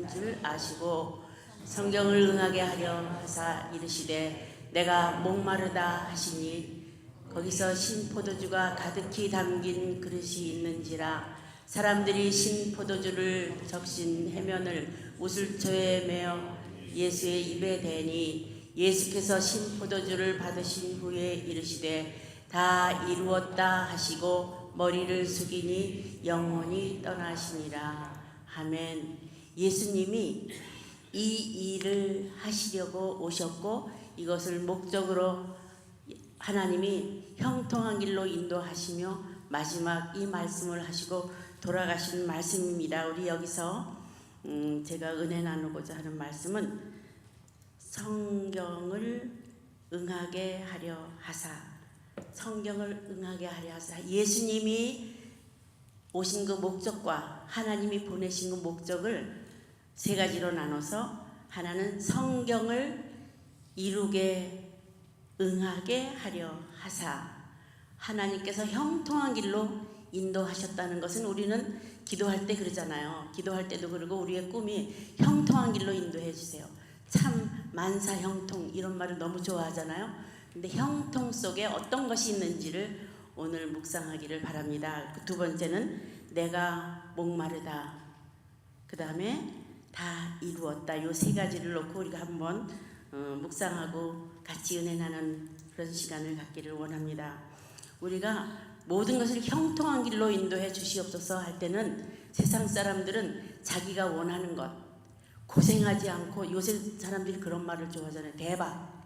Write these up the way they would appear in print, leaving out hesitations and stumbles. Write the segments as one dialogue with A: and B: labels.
A: 줄 아시고 성경을 응하게 하려 하사 이르시되 내가 목마르다 하시니 거기서 신포도주가 가득히 담긴 그릇이 있는지라 사람들이 신포도주를 적신 해면을 우슬초에 메어 예수의 입에 대니 예수께서 신포도주를 받으신 후에 이르시되 다 이루었다 하시고 머리를 숙이니 영원히 떠나시니라. 아멘. 예수님이 이 일을 하시려고 오셨고 이것을 목적으로 하나님이 형통한 길로 인도하시며 마지막 이 말씀을 하시고 돌아가신 말씀입니다. 우리 여기서 제가 은혜 나누고자 하는 말씀은 성경을 응하게 하려 하사, 성경을 응하게 하려 하사, 예수님이 오신 그 목적과 하나님이 보내신 그 목적을 세 가지로 나눠서 하나는 성경을 이루게 응하게 하려 하사, 하나님께서 형통한 길로 인도하셨다는 것은 우리는 기도할 때 그러잖아요. 기도할 때도 그러고 우리의 꿈이 형통한 길로 인도해 주세요. 참 만사 형통 이런 말을 너무 좋아하잖아요. 근데 형통 속에 어떤 것이 있는지를 오늘 묵상하기를 바랍니다. 두 번째는 내가 목마르다, 그 다음에 다 이루었다. 이 세 가지를 놓고 우리가 한번 묵상하고 같이 은혜 나누는 그런 시간을 갖기를 원합니다. 우리가 모든 것을 형통한 길로 인도해 주시옵소서 할 때는 세상 사람들은 자기가 원하는 것, 고생하지 않고, 요새 사람들이 그런 말을 좋아하잖아요. 대박.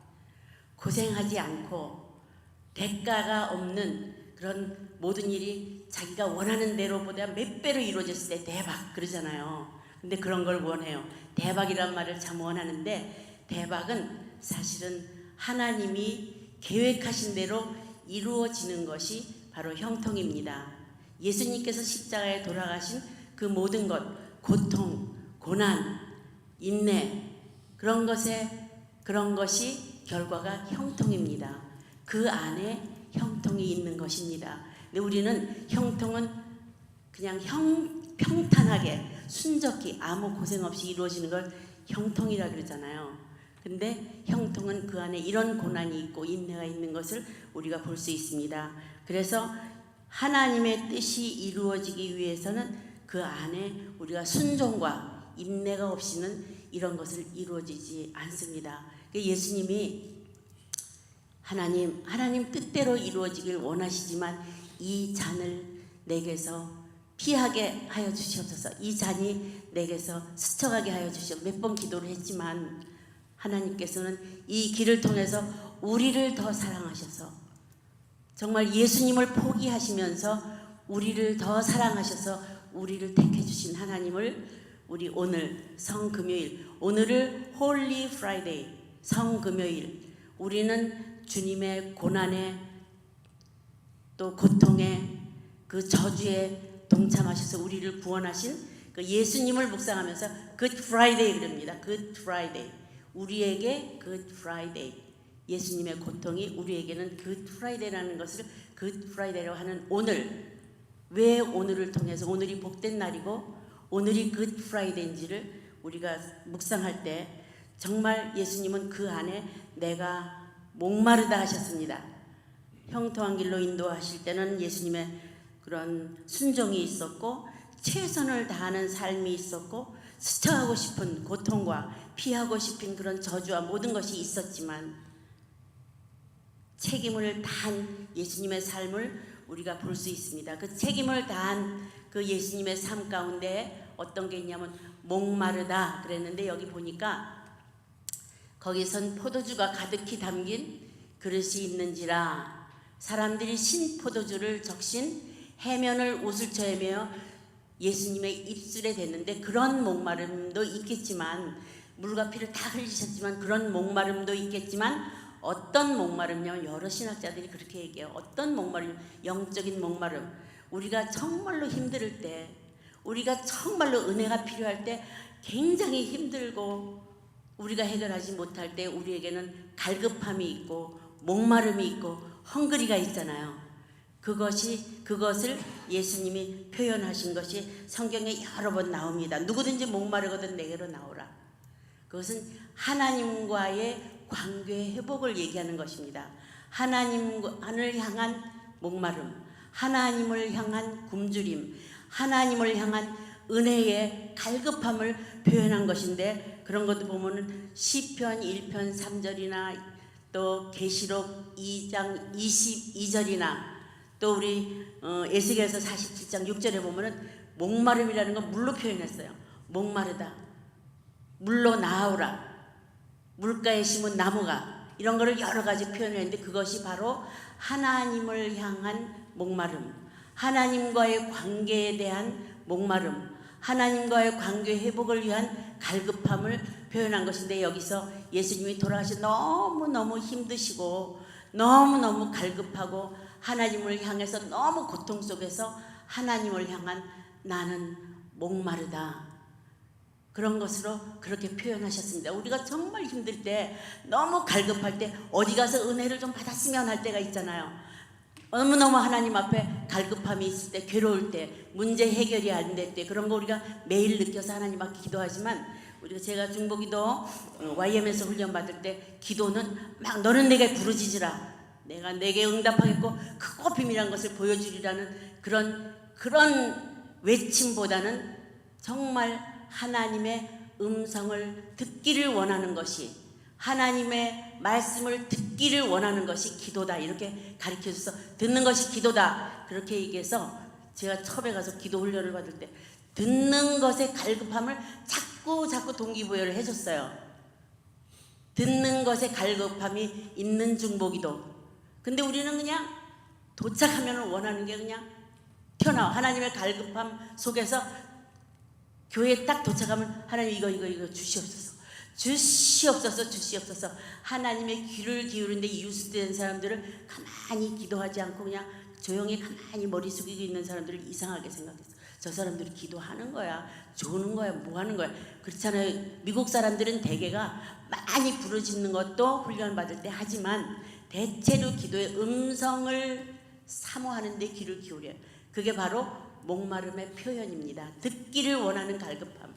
A: 고생하지 않고 대가가 없는 그런 모든 일이 자기가 원하는 대로보다 몇 배로 이루어졌을 때 대박 그러잖아요. 근데 그런 걸 원해요. 대박이란 말을 참 원하는데 대박은 사실은 하나님이 계획하신 대로 이루어지는 것이 바로 형통입니다. 예수님께서 십자가에 돌아가신 그 모든 것, 고통, 고난, 인내, 그런 것이 결과가 형통입니다. 그 안에 형통이 있는 것입니다. 근데 우리는 형통은 그냥 평탄하게 순적히 아무 고생 없이 이루어지는 걸 형통이라 그러잖아요. 근데 형통은 그 안에 이런 고난이 있고 인내가 있는 것을 우리가 볼 수 있습니다. 그래서 하나님의 뜻이 이루어지기 위해서는 그 안에 우리가 순종과 인내가 없이는 이런 것을 이루어지지 않습니다. 예수님이 하나님 뜻대로 이루어지길 원하시지만 이 잔을 내게서 피하게 하여 주시옵소서. 이 잔이 내게서 스쳐가게 하여 주시옵소서. 몇 번 기도를 했지만 하나님께서는 이 길을 통해서 우리를 더 사랑하셔서 정말 예수님을 포기하시면서 우리를 더 사랑하셔서 우리를 택해 주신 하나님을 우리 오늘 성금요일, 오늘을 홀리 프라이데이, 성금요일, 우리는 주님의 고난에 또 고통에 그 저주에 동참하셔서 우리를 구원하신 그 예수님을 묵상하면서 굿 프라이데이 그럽니다. 굿 프라이데이. 우리에게 굿 프라이데이. 예수님의 고통이 우리에게는 굿 프라이데이라는 것을 굿 프라이데이라고 하는 오늘, 왜 오늘을 통해서 오늘이 복된 날이고 오늘이 굿 프라이데이인지를 우리가 묵상할 때 정말 예수님은 그 안에 내가 목마르다 하셨습니다. 형통한 길로 인도하실 때는 예수님의 그런 순종이 있었고 최선을 다하는 삶이 있었고 스쳐가고 싶은 고통과 피하고 싶은 그런 저주와 모든 것이 있었지만 책임을 다한 예수님의 삶을 우리가 볼 수 있습니다. 그 책임을 다한 그 예수님의 삶 가운데 어떤 게 있냐면 목마르다 그랬는데 여기 보니까 거기선 포도주가 가득히 담긴 그릇이 있는지라 사람들이 신포도주를 적신 해면을 우슬초에 메어 예수님의 입술에 댔는데 그런 목마름도 있겠지만 물과 피를 다 흘리셨지만 그런 목마름도 있겠지만 어떤 목마름이냐면 여러 신학자들이 그렇게 얘기해요. 어떤 목마름, 영적인 목마름. 우리가 정말로 힘들 때, 우리가 정말로 은혜가 필요할 때 굉장히 힘들고 우리가 해결하지 못할 때 우리에게는 갈급함이 있고 목마름이 있고 헝그리가 있잖아요. 그것을 예수님이 표현하신 것이 성경에 여러 번 나옵니다. 누구든지 목마르거든 내게로 나오라. 그것은 하나님과의 관계 회복을 얘기하는 것입니다. 하나님을 향한 목마름, 하나님을 향한 굶주림, 하나님을 향한 은혜의 갈급함을 표현한 것인데, 그런 것도 보면은 시편 1편 3절이나 또 계시록 2장 22절이나 또 우리 에스겔서 47장 6절에 보면은 목마름이라는 건 물로 표현했어요. 목마르다, 물로 나오라, 물가에 심은 나무가, 이런 거를 여러 가지 표현했는데, 그것이 바로 하나님을 향한 목마름, 하나님과의 관계에 대한 목마름, 하나님과의 관계 회복을 위한 갈급함을 표현한 것인데, 여기서 예수님이 돌아가셔 너무너무 힘드시고 너무너무 갈급하고 하나님을 향해서 너무 고통 속에서 하나님을 향한 나는 목마르다, 그런 것으로 그렇게 표현하셨습니다. 우리가 정말 힘들 때, 너무 갈급할 때 어디 가서 은혜를 좀 받았으면 할 때가 있잖아요. 너무너무 하나님 앞에 갈급함이 있을 때, 괴로울 때, 문제 해결이 안 될 때, 그런 거 우리가 매일 느껴서 하나님 앞에 기도하지만, 우리가 제가 중보기도 YM에서 훈련 받을 때 기도는 막 너는 내게 부르짖으라, 내가 내게 응답하겠고 그 꽃빔이라는 것을 보여주리라는 그런 외침보다는 정말 하나님의 음성을 듣기를 원하는 것이, 하나님의 말씀을 듣기를 원하는 것이 기도다, 이렇게 가르쳐줘서 듣는 것이 기도다 그렇게 얘기해서, 제가 처음에 가서 기도 훈련을 받을 때 듣는 것의 갈급함을 자꾸 동기부여를 해줬어요. 듣는 것의 갈급함이 있는 중보기도. 근데 우리는 그냥 도착하면 원하는 게 그냥 튀어나와. 하나님의 갈급함 속에서 교회에 딱 도착하면 하나님 이거 주시옵소서. 하나님의 귀를 기울이는데 유스된 사람들을 가만히 기도하지 않고 그냥 조용히 가만히 머리 숙이고 있는 사람들을 이상하게 생각했어. 저 사람들이 기도하는 거야, 조는 거야, 뭐 하는 거야. 그렇잖아요. 미국 사람들은 대개가 많이 부르짖는 것도 훈련받을 때 하지만 대체로 기도의 음성을 사모하는 데 귀를 기울여요. 그게 바로 목마름의 표현입니다. 듣기를 원하는 갈급함,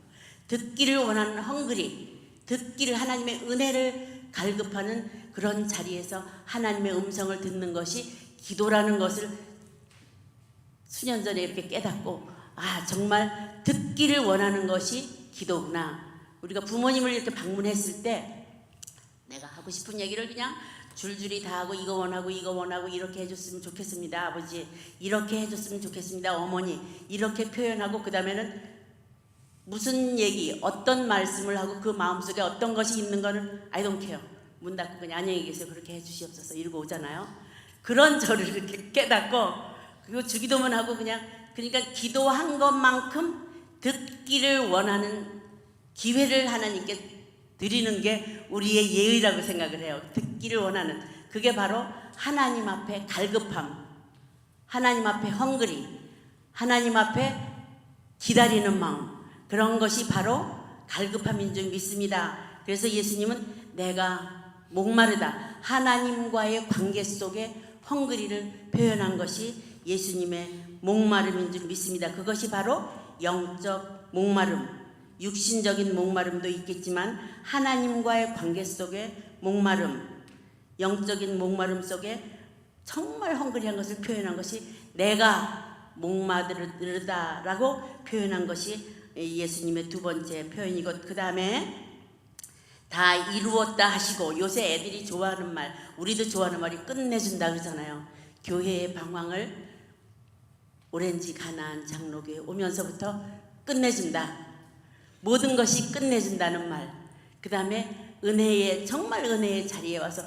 A: 듣기를 원하는 헝그리, 듣기를, 하나님의 은혜를 갈급하는 그런 자리에서 하나님의 음성을 듣는 것이 기도라는 것을 수년 전에 이렇게 깨닫고, 정말 듣기를 원하는 것이 기도구나. 우리가 부모님을 이렇게 방문했을 때 내가 하고 싶은 얘기를 그냥 줄줄이 다 하고, 이거 원하고 이렇게 해줬으면 좋겠습니다 아버지, 이렇게 해줬으면 좋겠습니다 어머니, 이렇게 표현하고, 그 다음에는 무슨 얘기, 어떤 말씀을 하고 그 마음속에 어떤 것이 있는 거는 I don't care, 문 닫고 그냥 안녕히 계세요 그렇게 해주시옵소서 이러고 오잖아요. 그런 저를 이렇게 깨닫고, 그리고 주기도문 하고 그러니까 기도한 것만큼 듣기를 원하는 기회를 하나님께 드리는 게 우리의 예의라고 생각을 해요. 듣기를 원하는, 그게 바로 하나님 앞에 갈급함, 하나님 앞에 헝그리, 하나님 앞에 기다리는 마음, 그런 것이 바로 갈급함인 줄 믿습니다. 그래서 예수님은 내가 목마르다, 하나님과의 관계 속에 헝그리를 표현한 것이 예수님의 목마름인 줄 믿습니다. 그것이 바로 영적 목마름, 육신적인 목마름도 있겠지만 하나님과의 관계 속에 목마름, 영적인 목마름 속에 정말 헝그리한 것을 표현한 것이 내가 목마르다라고 표현한 것이 예수님의 두 번째 표현이고, 그 다음에 다 이루었다 하시고, 요새 애들이 좋아하는 말, 우리도 좋아하는 말이 끝내준다 그러잖아요. 교회의 방황을 오렌지 가나안 장로교회 오면서부터 끝내준다, 모든 것이 끝내준다는 말, 그 다음에 은혜의, 정말 은혜의 자리에 와서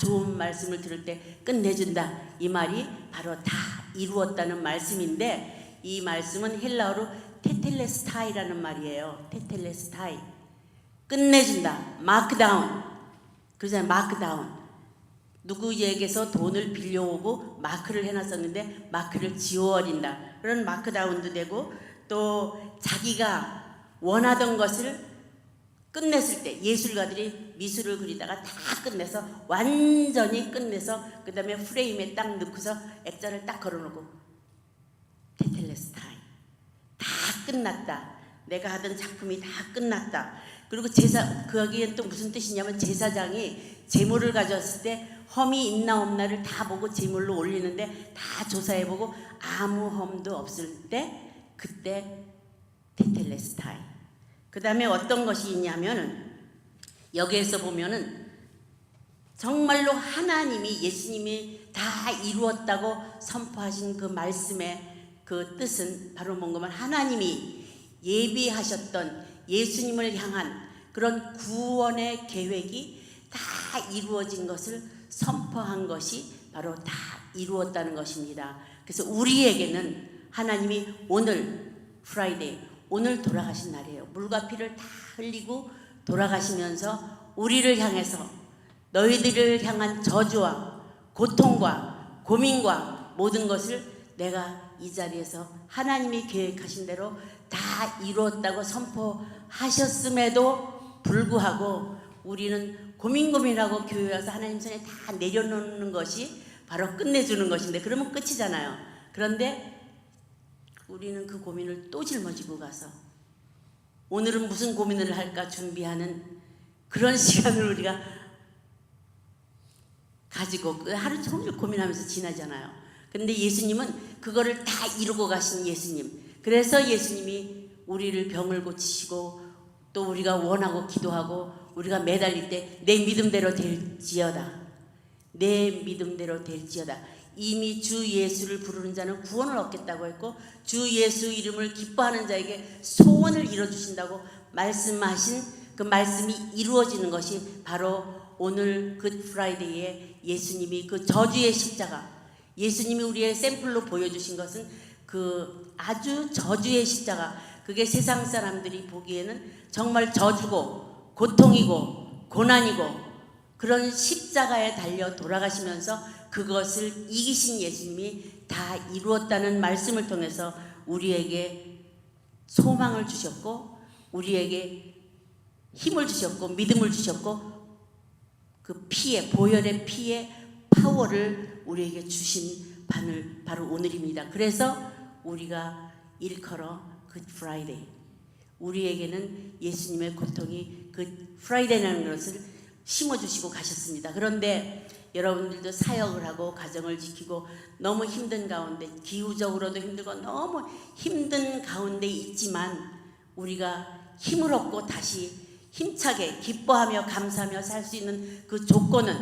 A: 좋은 말씀을 들을 때 끝내준다, 이 말이 바로 다 이루었다는 말씀인데, 이 말씀은 헬라어로 테텔레스타이라는 말이에요. 테텔레스타이, 끝내준다, 마크다운. 그러잖아요. 마크다운, 누구에게서 돈을 빌려오고 마크를 해놨었는데 마크를 지워버린다, 그런 마크다운도 되고, 또 자기가 원하던 것을 끝냈을 때 예술가들이 미술을 그리다가 다 끝내서 완전히 끝내서 그 다음에 프레임에 딱 넣고서 액자를 딱 걸어놓고 테텔레스타이 다 끝났다. 내가 하던 작품이 다 끝났다. 그리고 거기엔 또 무슨 뜻이냐면 제사장이 제물을 가져왔을 때 험이 있나 없나를 다 보고 제물로 올리는데 다 조사해보고 아무 험도 없을 때 그때 테텔레스타이. 그 다음에 어떤 것이 있냐면은 여기에서 보면은 정말로 하나님이 예수님이 다 이루었다고 선포하신 그 말씀의 그 뜻은 바로 뭔가면 하나님이 예비하셨던 예수님을 향한 그런 구원의 계획이 다 이루어진 것을 선포한 것이 바로 다 이루었다는 것입니다. 그래서 우리에게는 하나님이 오늘 프라이데이, 오늘 돌아가신 날이에요. 물과 피를 다 흘리고 돌아가시면서 우리를 향해서 너희들을 향한 저주와 고통과 고민과 모든 것을 내가 이 자리에서 하나님이 계획하신 대로 다 이루었다고 선포하셨음에도 불구하고 우리는 고민하고 교회 와서 하나님 손에 다 내려놓는 것이 바로 끝내주는 것인데 그러면 끝이잖아요. 그런데 우리는 그 고민을 또 짊어지고 가서 오늘은 무슨 고민을 할까 준비하는 그런 시간을 우리가 가지고 하루 종일 고민하면서 지나잖아요. 그런데 예수님은 그거를 다 이루고 가신 예수님. 그래서 예수님이 우리를 병을 고치시고 또 우리가 원하고 기도하고 우리가 매달릴 때 내 믿음대로 될지어다. 내 믿음대로 될지어다. 이미 주 예수를 부르는 자는 구원을 얻겠다고 했고 주 예수 이름을 기뻐하는 자에게 소원을 이뤄주신다고 말씀하신 그 말씀이 이루어지는 것이 바로 오늘 굿 프라이데이에 예수님이 그 저주의 십자가, 예수님이 우리의 샘플로 보여주신 것은 그 아주 저주의 십자가, 그게 세상 사람들이 보기에는 정말 저주고 고통이고 고난이고 그런 십자가에 달려 돌아가시면서 그것을 이기신 예수님이 다 이루었다는 말씀을 통해서 우리에게 소망을 주셨고 우리에게 힘을 주셨고 믿음을 주셨고 그 피의 보혈의 피의 파워를 우리에게 주신 바로 오늘입니다. 그래서 우리가 일컬어 굿 프라이데이, 우리에게는 예수님의 고통이 굿 프라이데이라는 것을 심어주시고 가셨습니다. 그런데 여러분들도 사역을 하고 가정을 지키고 너무 힘든 가운데 기후적으로도 힘들고 너무 힘든 가운데 있지만 우리가 힘을 얻고 다시 힘차게 기뻐하며 감사하며 살 수 있는 그 조건은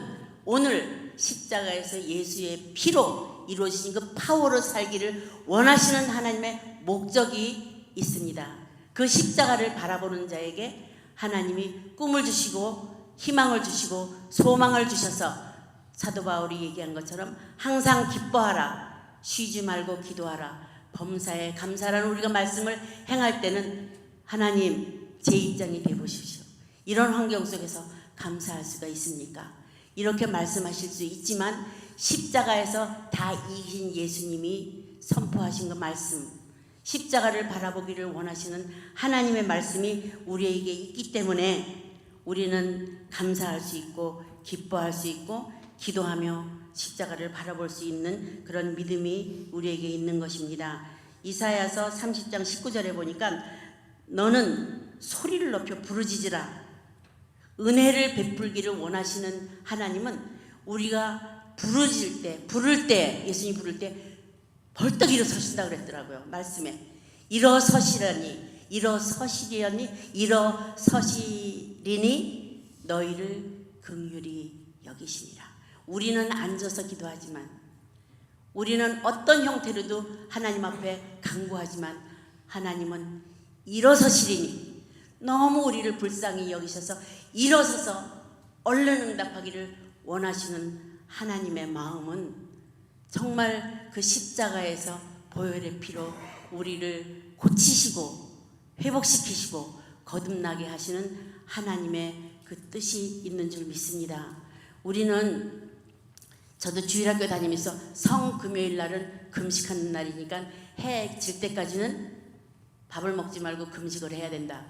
A: 오늘 십자가에서 예수의 피로 이루어진 그 파워로 살기를 원하시는 하나님의 목적이 있습니다. 그 십자가를 바라보는 자에게 하나님이 꿈을 주시고 희망을 주시고 소망을 주셔서 사도 바울이 얘기한 것처럼 항상 기뻐하라, 쉬지 말고 기도하라, 범사에 감사라는 우리가 말씀을 행할 때는 하나님 제 입장이 되보십시오. 이런 환경 속에서 감사할 수가 있습니까? 이렇게 말씀하실 수 있지만 십자가에서 다 이긴 예수님이 선포하신 그 말씀, 십자가를 바라보기를 원하시는 하나님의 말씀이 우리에게 있기 때문에 우리는 감사할 수 있고 기뻐할 수 있고 기도하며 십자가를 바라볼 수 있는 그런 믿음이 우리에게 있는 것입니다. 이사야서 30장 19절에 보니까 너는 소리를 높여 부르짖으라. 은혜를 베풀기를 원하시는 하나님은 우리가 부를 때 예수님 부를 때 벌떡 일어서신다 그랬더라고요. 말씀에 일어서시리니 너희를 긍휼히 여기시니라. 우리는 앉아서 기도하지만 우리는 어떤 형태로도 하나님 앞에 간구하지만 하나님은 일어서시리니 너무 우리를 불쌍히 여기셔서 일어서서 얼른 응답하기를 원하시는 하나님의 마음은 정말 그 십자가에서 보혈의 피로 우리를 고치시고 회복시키시고 거듭나게 하시는 하나님의 그 뜻이 있는 줄 믿습니다. 우리는 저도 주일학교 다니면서 성금요일 날은 금식하는 날이니까 해 질 때까지는 밥을 먹지 말고 금식을 해야 된다.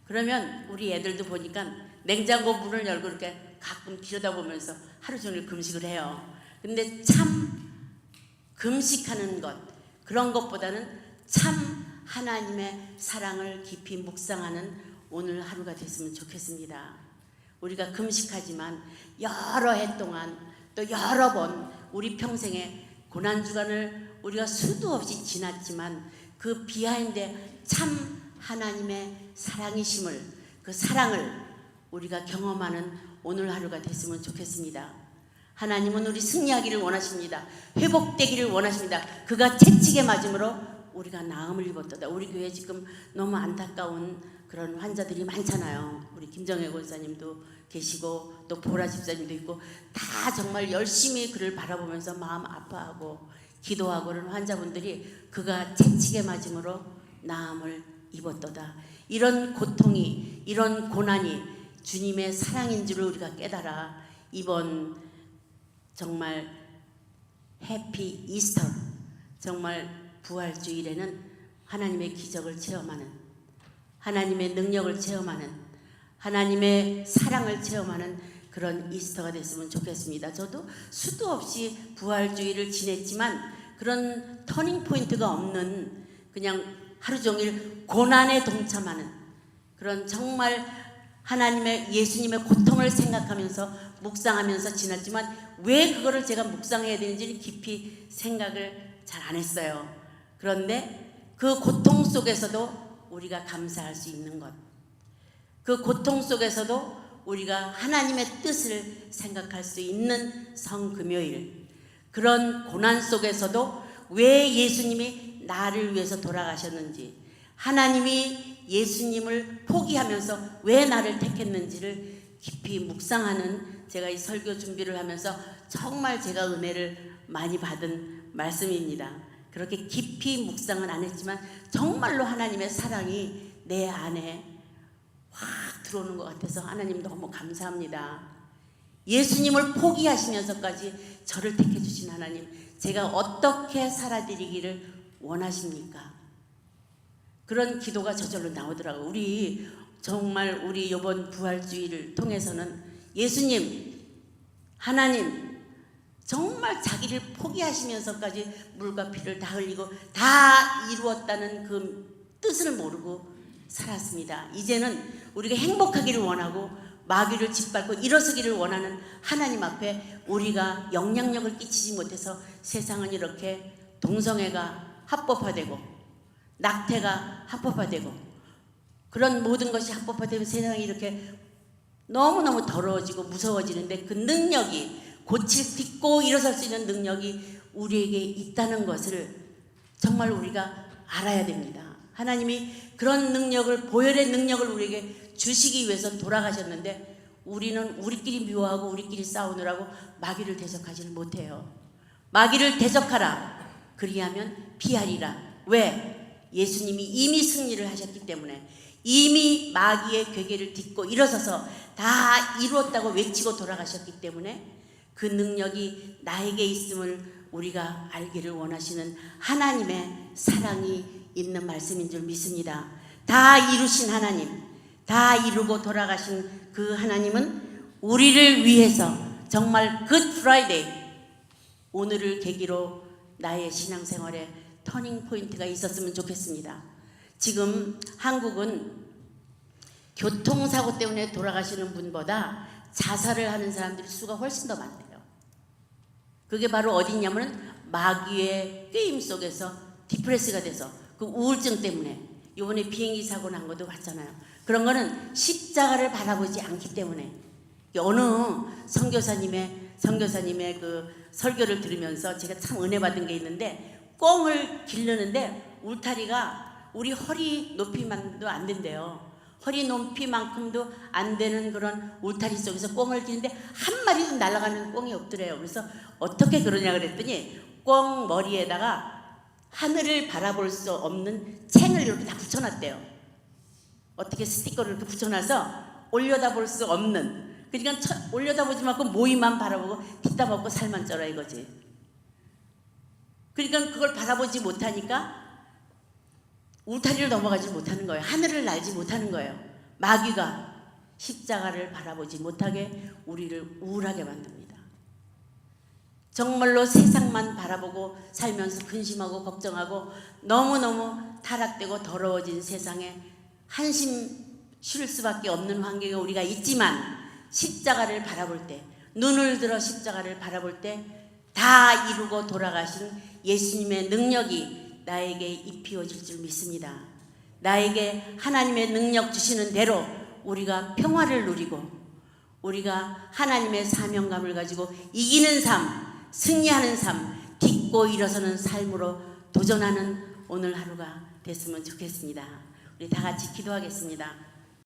A: 그러면 우리 애들도 보니까 냉장고 문을 열고 이렇게 가끔 들여다보면서 하루 종일 금식을 해요. 근데 참 금식하는 것, 그런 것보다는 참 하나님의 사랑을 깊이 묵상하는 오늘 하루가 됐으면 좋겠습니다. 우리가 금식하지만 여러 해 동안 또 여러 번 우리 평생에 고난주간을 우리가 수도 없이 지났지만 그 비하인드에 참 하나님의 사랑이심을, 그 사랑을 우리가 경험하는 오늘 하루가 됐으면 좋겠습니다. 하나님은 우리 승리하기를 원하십니다. 회복되기를 원하십니다. 그가 채찍에 맞음으로 우리가 나음을 입었도다. 우리 교회 지금 너무 안타까운 그런 환자들이 많잖아요. 우리 김정혜 권사님도 계시고 또 보라 집사님도 있고 다 정말 열심히 그를 바라보면서 마음 아파하고 기도하고 그런 환자분들이 그가 채찍에 맞음으로 나음을 입었도다. 이런 고통이, 이런 고난이 주님의 사랑인 줄을 우리가 깨달아 이번 정말 해피 이스터, 정말 부활주일에는 하나님의 기적을 체험하는, 하나님의 능력을 체험하는, 하나님의 사랑을 체험하는 그런 이스터가 됐으면 좋겠습니다. 저도 수도 없이 부활주일을 지냈지만 그런 터닝 포인트가 없는, 그냥 하루 종일 고난에 동참하는 그런 정말 하나님의 예수님의 고통을 생각하면서 묵상하면서 지났지만 왜 그거를 제가 묵상해야 되는지를 깊이 생각을 잘 안 했어요. 그런데 그 고통 속에서도 우리가 감사할 수 있는 것, 그 고통 속에서도 우리가 하나님의 뜻을 생각할 수 있는 성금요일, 그런 고난 속에서도 왜 예수님이 나를 위해서 돌아가셨는지, 하나님이 예수님을 포기하면서 왜 나를 택했는지를 깊이 묵상하는, 제가 이 설교 준비를 하면서 정말 제가 은혜를 많이 받은 말씀입니다. 그렇게 깊이 묵상은 안 했지만 정말로 하나님의 사랑이 내 안에 확 들어오는 것 같아서 하나님 너무 감사합니다. 예수님을 포기하시면서까지 저를 택해 주신 하나님, 제가 어떻게 살아드리기를 원하십니까? 그런 기도가 저절로 나오더라고요. 우리 정말 우리 이번 부활주의를 통해서는 예수님, 하나님 정말 자기를 포기하시면서까지 물과 피를 다 흘리고 다 이루었다는 그 뜻을 모르고 살았습니다. 이제는 우리가 행복하기를 원하고 마귀를 짓밟고 일어서기를 원하는 하나님 앞에 우리가 영향력을 끼치지 못해서 세상은 이렇게 동성애가 합법화되고 낙태가 합법화되고 그런 모든 것이 합법화되면 세상이 이렇게 너무너무 더러워지고 무서워지는데 그 능력이, 고칠 딛고 일어설 수 있는 능력이 우리에게 있다는 것을 정말 우리가 알아야 됩니다. 하나님이 그런 능력을, 보혈의 능력을 우리에게 주시기 위해서 돌아가셨는데 우리는 우리끼리 미워하고 우리끼리 싸우느라고 마귀를 대적하지는 못해요. 마귀를 대적하라. 그리하면 피하리라. 왜? 예수님이 이미 승리를 하셨기 때문에, 이미 마귀의 괴계를 딛고 일어서서 다 이루었다고 외치고 돌아가셨기 때문에 그 능력이 나에게 있음을 우리가 알기를 원하시는 하나님의 사랑이 있는 말씀인 줄 믿습니다. 다 이루신 하나님, 다 이루고 돌아가신 그 하나님은 우리를 위해서 정말 굿 프라이데이, 오늘을 계기로 나의 신앙생활에 터닝 포인트가 있었으면 좋겠습니다. 지금 한국은 교통사고 때문에 돌아가시는 분보다 자살을 하는 사람들의 수가 훨씬 더 많대요. 그게 바로 어디냐면 마귀의 꾀임 속에서 디프레스가 돼서 그 우울증 때문에, 이번에 비행기 사고 난 것도 봤잖아요. 그런 거는 십자가를 바라보지 않기 때문에. 어느 선교사님의 그 설교를 들으면서 제가 참 은혜 받은 게 있는데, 꽁을 기르는데 울타리가 우리 허리 높이만도 안 된대요. 허리 높이만큼도 안 되는 그런 울타리 속에서 꽁을 기르는데 한 마리도 날아가는 꽁이 없더래요. 그래서 어떻게 그러냐 그랬더니 꽁 머리에다가 하늘을 바라볼 수 없는 챙을 이렇게 다 붙여놨대요. 어떻게 스티커를 이렇게 붙여놔서 올려다볼 수 없는, 그러니까 올려다보지 말고 모이만 바라보고 뒷다 먹고 살만 쪄라 이거지. 그러니까 그걸 바라보지 못하니까 울타리를 넘어가지 못하는 거예요. 하늘을 날지 못하는 거예요. 마귀가 십자가를 바라보지 못하게 우리를 우울하게 만듭니다. 정말로 세상만 바라보고 살면서 근심하고 걱정하고 너무너무 타락되고 더러워진 세상에 한심 쉴 수밖에 없는 환경에 우리가 있지만, 십자가를 바라볼 때, 눈을 들어 십자가를 바라볼 때 다 이루고 돌아가신 예수님의 능력이 나에게 입히어질 줄 믿습니다. 나에게 하나님의 능력 주시는 대로 우리가 평화를 누리고 우리가 하나님의 사명감을 가지고 이기는 삶, 승리하는 삶, 딛고 일어서는 삶으로 도전하는 오늘 하루가 됐으면 좋겠습니다. 우리 다 같이 기도하겠습니다.